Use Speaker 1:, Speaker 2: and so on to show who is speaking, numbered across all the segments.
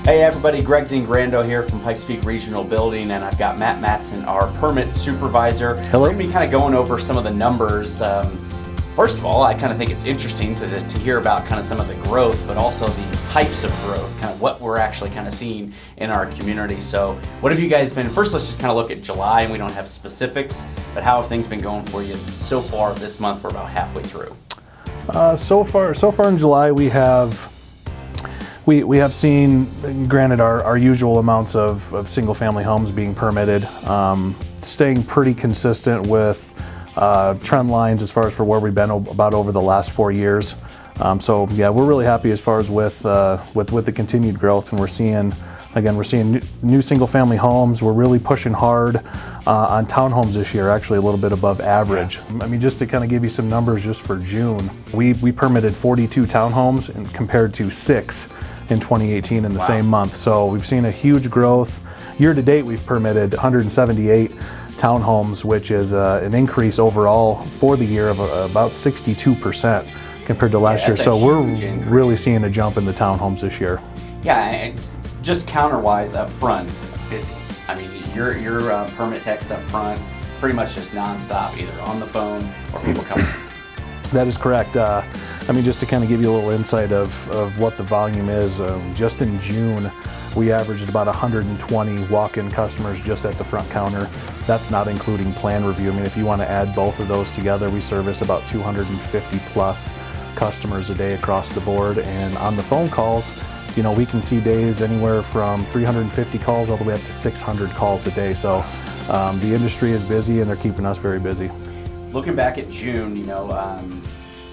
Speaker 1: Hey everybody, Greg Dingrando here from Pikes Peak Regional Building, and I've got Matt Matson, our permit supervisor.
Speaker 2: Hello.
Speaker 1: We're going to be kind of going over some of the numbers. First of all, I kind of think it's interesting to hear about kind of some of the growth, but also the types of growth, kind of what we're actually kind of seeing in our community. So what have you guys been, first let's just kind of look at July, and we don't have specifics, but how have things been going for you so far this month? We're about halfway through.
Speaker 2: So far in July, we have seen, granted, our usual amounts of single-family homes being permitted, staying pretty consistent with trend lines as far as for where we've been about over the last 4 years. So yeah, we're really happy as far as with the continued growth, and we're seeing new single-family homes. We're really pushing hard on townhomes this year, actually a little bit above average. I mean, just to kind of give you some numbers just for June, we permitted 42 townhomes and compared to 6 in 2018 in the same month. So we've seen a huge growth. Year to date, we've permitted 178 townhomes, which is an increase overall for the year of about 62% compared to last year. So we're really seeing a jump in the townhomes this year.
Speaker 1: Yeah, and just counter-wise up front, it's busy. I mean, your permit techs up front, pretty much just nonstop, either on the phone or people coming.
Speaker 2: That is correct. I mean, just to kind of give you a little insight of what the volume is, just in June, we averaged about 120 walk-in customers just at the front counter. That's not including plan review. I mean, if you want to add both of those together, we service about 250 plus customers a day across the board. And on the phone calls, you know, we can see days anywhere from 350 calls all the way up to 600 calls a day. So the industry is busy, and they're keeping us very busy.
Speaker 1: Looking back at June, you know,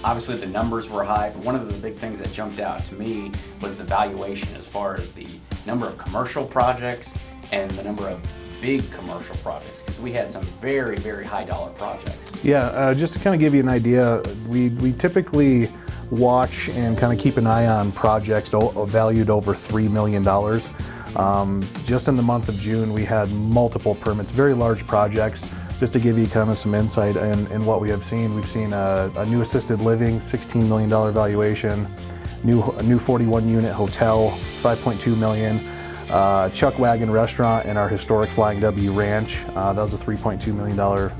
Speaker 1: obviously the numbers were high, but one of the big things that jumped out to me was the valuation as far as the number of commercial projects and the number of big commercial projects, because we had some very, very high dollar projects.
Speaker 2: Yeah, just to kind of give you an idea, we typically watch and kind of keep an eye on projects valued over $3 million. Just in the month of June, we had multiple permits, very large projects. Just to give you kind of some insight in what we have seen, we've seen a new assisted living, $16 million valuation, a new 41 unit hotel, $5.2 million, Chuck Wagon restaurant and our historic Flying W Ranch, that was a $3.2 million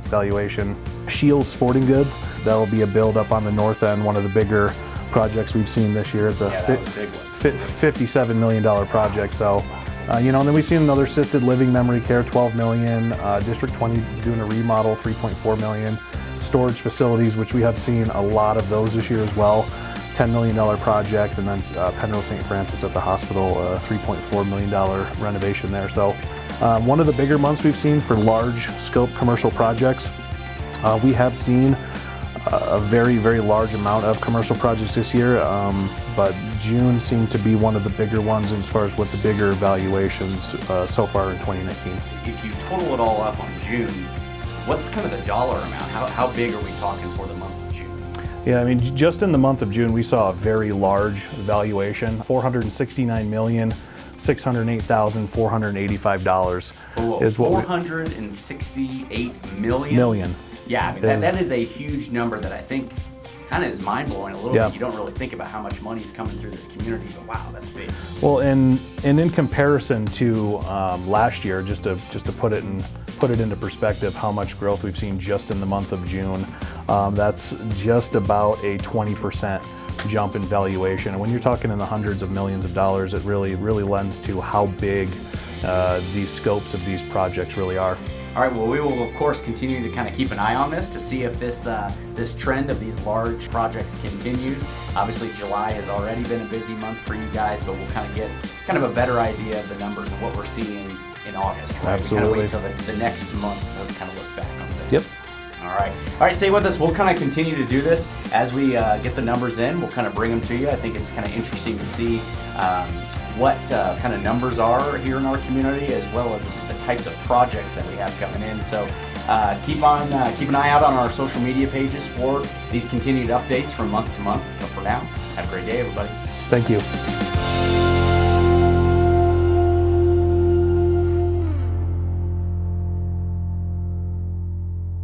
Speaker 2: valuation. Shields Sporting Goods, that'll be a build up on the north end, one of the bigger projects we've seen this year. It's a $57 million project. So, you know, and then we've seen another assisted living memory care, $12 million. District 20 is doing a remodel, $3.4 million. Storage facilities, which we have seen a lot of those this year as well, $10 million project. And then Penrose St. Francis at the hospital, $3.4 million renovation there. So one of the bigger months we've seen for large scope commercial projects. We have seen a very, very large amount of commercial projects this year, but June seemed to be one of the bigger ones as far as what the bigger valuations so far in 2019.
Speaker 1: If you total it all up on June, what's kind of the dollar amount? How big are we talking for the month of June?
Speaker 2: Yeah, I mean, just in the month of June, we saw a very large valuation, $469,608,485 is what
Speaker 1: $468
Speaker 2: million.
Speaker 1: Yeah, I mean, that is a huge number that I think kind of is mind-blowing a little bit. You don't really think about how much money is coming through this community, but wow, that's big.
Speaker 2: Well, and in comparison to last year, just to put it into perspective, how much growth we've seen just in the month of June, that's just about a 20% jump in valuation. And when you're talking in the hundreds of millions of dollars, it really lends to how big these scopes of these projects really are.
Speaker 1: All right, well, we will, of course, continue to kind of keep an eye on this to see if this trend of these large projects continues. Obviously, July has already been a busy month for you guys, but we'll kind of get kind of a better idea of the numbers of what we're seeing in August, right?
Speaker 2: Absolutely.
Speaker 1: We kind of wait till the next month to kind of look back on things.
Speaker 2: Yep.
Speaker 1: All right, stay with us. We'll kind of continue to do this as we get the numbers in. We'll kind of bring them to you. I think it's kind of interesting to see what kind of numbers are here in our community, as well as the types of projects that we have coming in. So keep an eye out on our social media pages for these continued updates from month to month. But for now, have a great day, everybody.
Speaker 2: Thank you.